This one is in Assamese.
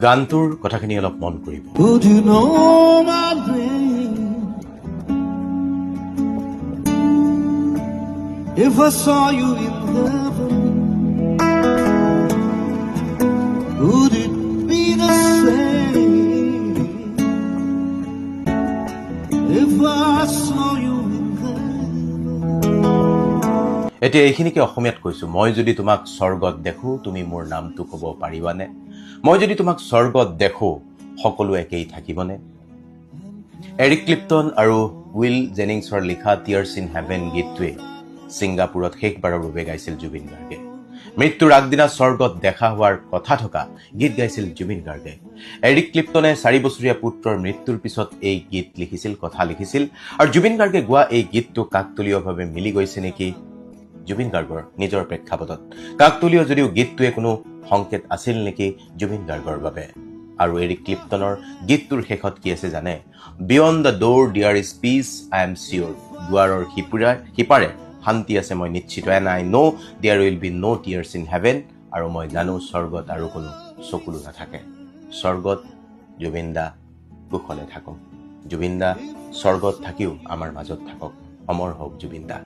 গানটোৰ কথাখিনি অলপ মন কৰিব। Would you know my name if I saw you in heaven? Would it be the same if I saw you in heaven? এতিয়া এইখিনিকে অসমীয়াত কৈছো। মই যদি তোমাক স্বৰ্গত দেখো তুমি মোৰ নামটো ক'ব পাৰিবানে? মই যদি তোমাক স্বৰ্গত দেখো সকলো একেই থাকিবনে? এৰিক ক্লিপ্টন আৰু উইল জেনিংছৰ লিখা টিয়াৰ্ছ ইন হেভেন গীতটোৱে ছিংগাপুৰত শেষবাৰৰ বাবে গাইছিল জুবিন গাৰ্গে। মৃত্যুৰ আগদিনা স্বৰ্গত দেখা হোৱাৰ কথা থকা গীত গাইছিল জুবিন গাৰ্গে। এৰিক ক্লিপ্টনে 4 বছৰীয়া পুত্ৰৰ মৃত্যুৰ পিছত এই গীত লিখিছিল, কথা লিখিছিল, আৰু জুবিন গাৰ্গে গোৱা এই গীতটো কাকতলীয়ভাৱে মিলি গৈছে নেকি জুবিন গাৰ্গৰ নিজৰ প্ৰেক্ষাপটত। কাকতলীয় যদিও গীতটোৱে কোনো সংকেত আছিল নেকি জুবিন গাৰ্গৰ বাবে। আৰু এৰিক ক্লিপ্টনৰ গীতটোৰ শেষত কি আছে জানে? Beyond the door dear is peace I am sure. দুৱাৰৰ সিপাৰে শান্তি আছে মই নিশ্চিত। And I know' there will be no' tears in heaven. আৰু মই জানো স্বৰ্গত আৰু কোনো চকুলো নাথাকে। স্বৰ্গত জুবিন দা কুশলে থাকক। জুবিন দা স্বৰ্গত থাকিও আমাৰ মাজত থাকক। অমৰ হওক জুবিন দা।